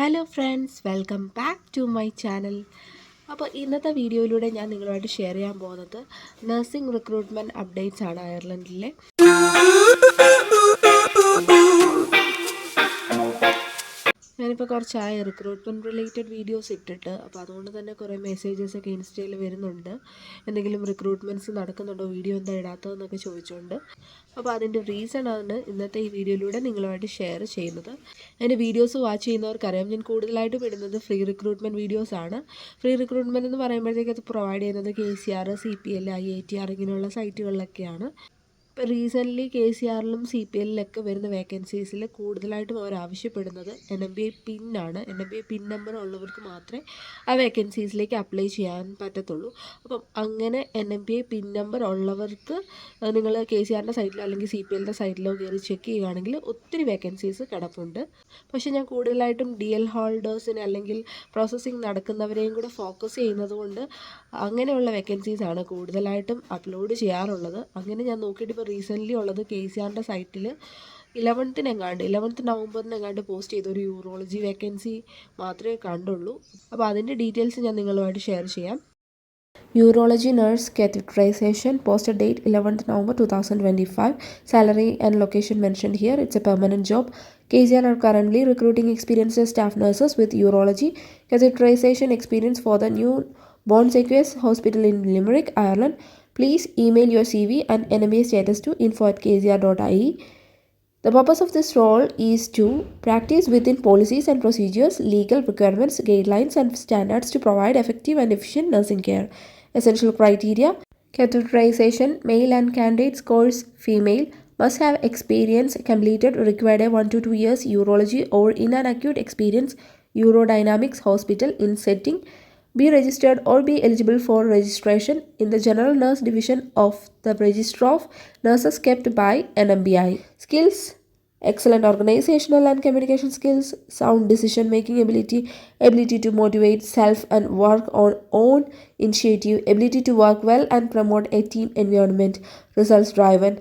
Hello friends, welcome back to my channel. അപ്പോൾ ഇന്നത്തെ വീഡിയോയിലൂടെ ഞാൻ നിങ്ങളുമായിട്ട് ഷെയർ ചെയ്യാൻ പോകുന്നത് നഴ്സിംഗ് റിക്രൂട്ട്മെൻറ്റ് അപ്ഡേറ്റ്സ് ആണ് അയർലൻഡിലെ. ഞാനിപ്പോൾ കുറച്ചായി റിക്രൂട്ട്മെൻറ്റ് റിലേറ്റഡ് വീഡിയോസ് ഇട്ടിട്ട്, അപ്പോൾ അതുകൊണ്ട് തന്നെ കുറേ മെസ്സേജസൊക്കെ ഇൻസ്റ്റയിൽ വരുന്നുണ്ട്. എന്തെങ്കിലും റിക്രൂട്ട്മെൻറ്റ്സ് നടക്കുന്നുണ്ടോ, വീഡിയോ എന്താ ഇടാത്തതെന്നൊക്കെ ചോദിച്ചുകൊണ്ട്. അപ്പോൾ അതിൻ്റെ റീസൺ ആണ് ഇന്നത്തെ ഈ വീഡിയോയിലൂടെ നിങ്ങളുമായിട്ട് ഷെയർ ചെയ്യുന്നത്. എൻ്റെ വീഡിയോസ് വാച്ച് ചെയ്യുന്നവർക്കറിയാം, ഞാൻ കൂടുതലായിട്ടും ഇടുന്നത് ഫ്രീ റിക്രൂട്ട്മെൻറ്റ് വീഡിയോസാണ്. ഫ്രീ റിക്രൂട്ട്മെൻറ്റ് എന്ന് പറയുമ്പോഴത്തേക്ക് അത് പ്രൊവൈഡ് ചെയ്യുന്നത് KCR, CPL, IITR ഇങ്ങനെയുള്ള സൈറ്റുകളിലൊക്കെയാണ്. ഇപ്പോൾ റീസെൻ്റ്ലി KCRലും CPLലൊക്കെ വരുന്ന വേക്കൻസീസിൽ കൂടുതലായിട്ടും അവർ ആവശ്യപ്പെടുന്നത് NMBA പിന്നാണ്. NMBA പിൻ നമ്പർ ഉള്ളവർക്ക് മാത്രമേ ആ വേക്കൻസീസിലേക്ക് അപ്ലൈ ചെയ്യാൻ പറ്റത്തുള്ളൂ. അപ്പം അങ്ങനെ NMBA പിൻ നമ്പർ ഉള്ളവർക്ക് നിങ്ങൾ KCRൻ്റെ സൈറ്റിലോ അല്ലെങ്കിൽ CPLൻ്റെ സൈറ്റിലോ കയറി ചെക്ക് ചെയ്യുകയാണെങ്കിൽ ഒത്തിരി വേക്കൻസീസ് കിടപ്പുണ്ട്. പക്ഷേ ഞാൻ കൂടുതലായിട്ടും DL ഹോൾഡേഴ്സിനെ അല്ലെങ്കിൽ പ്രോസസ്സിങ് നടക്കുന്നവരെയും കൂടെ ഫോക്കസ് ചെയ്യുന്നത് കൊണ്ട് അങ്ങനെയുള്ള വേക്കൻസീസാണ് കൂടുതലായിട്ടും അപ്ലോഡ് ചെയ്യാറുള്ളത്. അങ്ങനെ ഞാൻ നോക്കിയിട്ട് റീസെൻ്റ്ലി ഉള്ളത് KCRൻ്റെ സൈറ്റിൽ 11th നവംബറിനെങ്ങാണ്ട് പോസ്റ്റ് ചെയ്തൊരു യൂറോളജി വേക്കൻസി മാത്രമേ കണ്ടുള്ളൂ. അപ്പോൾ അതിൻ്റെ ഡീറ്റെയിൽസ് ഞാൻ നിങ്ങളുമായിട്ട് ഷെയർ ചെയ്യാം. Urology nurse catheterization, posted date 11th November 2025. Salary and location mentioned here. It's a permanent job. KCR are currently recruiting experienced staff nurses with urology catheterization experience for the new Bon Secours Hospital in Limerick, Ireland. Please email your CV and NMBA status to info@kcr.ie. The purpose of this role is to practice within policies and procedures, legal requirements, guidelines, and standards to provide effective and efficient nursing care. Essential criteria: catheterization, male, and candidates course female, must have experience completed required 1 to 2 years urology or in an acute experience urodynamics hospital in setting, be registered or be eligible for registration in the general nurse division of the register of nurses kept by NMBI. Skills: excellent organizational and communication skills, sound decision making ability to motivate self and work on own initiative, ability to work well and promote a team environment, results driven.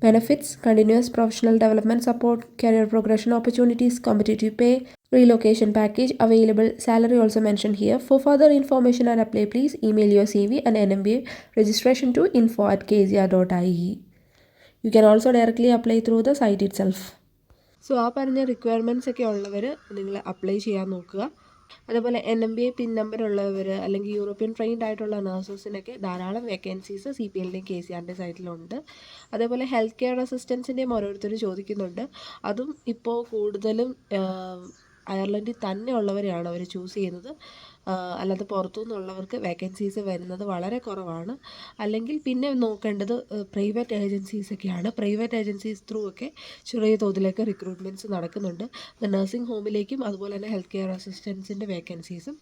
Benefits: continuous professional development support, career progression opportunities, competitive pay, relocation package available. Salary also mentioned here. For further information and apply, please email your CV and NMBA registration to info@kcr.ie. You can also directly apply through the site itself. So ആ പറഞ്ഞ requirements ഒക്കെ ഉള്ളവർ നിങ്ങൾ apply ചെയ്യാൻ നോക്കുക. അതേപോലെ NMBA pin number ഉള്ളവർ അല്ലെങ്കിൽ യൂറോപ്യൻ ട്രെയിൻഡ് ആയിട്ടുള്ള നഴ്സസിനൊക്കെ ധാരാളം വേക്കൻസീസ് CPLൻ്റെയും KCRൻ്റെ സൈറ്റിലുണ്ട്. അതേപോലെ ഹെൽത്ത് കെയർ അസിസ്റ്റൻസിൻ്റെയും ഓരോരുത്തർ ചോദിക്കുന്നുണ്ട്. അതും ഇപ്പോൾ കൂടുതലും അയർലൻഡിൽ തന്നെ ഉള്ളവരെയാണ് അവർ ചൂസ് ചെയ്യുന്നത്. അല്ലാതെ പുറത്തുനിന്നുള്ളവർക്ക് വേക്കൻസീസ് വരുന്നത് വളരെ കുറവാണ്. അല്ലെങ്കിൽ പിന്നെ നോക്കേണ്ടത് പ്രൈവറ്റ് ഏജൻസീസൊക്കെയാണ്. പ്രൈവറ്റ് ഏജൻസീസ് ത്രൂ ഒക്കെ ചെറിയ തോതിലൊക്കെ റിക്രൂട്ട്മെൻറ്റ്സ് നടക്കുന്നുണ്ട്. നഴ്സിംഗ് ഹോമിലേക്കും അതുപോലെ തന്നെ ഹെൽത്ത് കെയർ അസിസ്റ്റൻസിൻ്റെ വേക്കൻസീസും.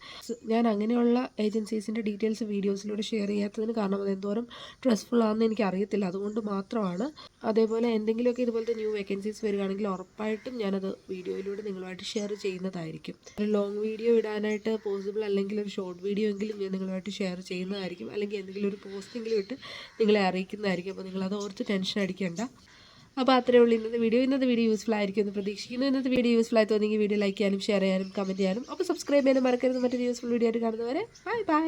ഞാൻ അങ്ങനെയുള്ള ഏജൻസീസിൻ്റെ ഡീറ്റെയിൽസ് വീഡിയോസിലൂടെ ഷെയർ ചെയ്യാത്തതിന് കാരണം അത് എന്തോരം സ്ട്രെസ്ഫുൾ ആണെന്ന് എനിക്ക് അറിയത്തില്ല, അതുകൊണ്ട് മാത്രമാണ്. അതേപോലെ എന്തെങ്കിലുമൊക്കെ ഇതുപോലത്തെ ന്യൂ വേക്കൻസീസ് വരികയാണെങ്കിൽ ഉറപ്പായിട്ടും ഞാനത് വീഡിയോയിലൂടെ നിങ്ങളുമായിട്ട് ഷെയർ ചെയ്യുന്നതായിരിക്കും. ഒരു ലോങ് വീഡിയോ ഇടാനായിട്ട് പോസിബിൾ അല്ലെങ്കിൽ ഒരു ഷോർട്ട് വീഡിയോ എങ്കിലും ഞാൻ നിങ്ങളുമായിട്ട് ഷെയർ ചെയ്യുന്നതായിരിക്കും. അല്ലെങ്കിൽ എന്തെങ്കിലും ഒരു പോസ്റ്റെങ്കിലും ഇട്ട് നിങ്ങളെ അറിയിക്കുന്നതായിരിക്കും. അപ്പോൾ നിങ്ങളത് ഓർത്ത് ടെൻഷൻ അടിക്കേണ്ട. അപ്പോൾ അത്രയേ ഉള്ളൂ ഇന്നത്തെ വീഡിയോ യൂസ്ഫുൾ ആയിരിക്കും എന്ന് പ്രതീക്ഷിക്കുന്നു. ഇന്നത്തെ വീഡിയോ യൂസ്ഫുൾ ആയി തോന്നിയെങ്കിൽ വീഡിയോ ലൈക്ക് ചെയ്യാനും ഷെയർ ചെയ്യാനും കമൻറ്റ് ചെയ്യാനും അപ്പോൾ സബ്സ്ക്രൈബ് ചെയ്യാനും മറക്കരുത്. മറ്റൊരു യൂസ്ഫുൾ വീഡിയോ ആയിട്ട് കാണുന്നവരെ ബൈ.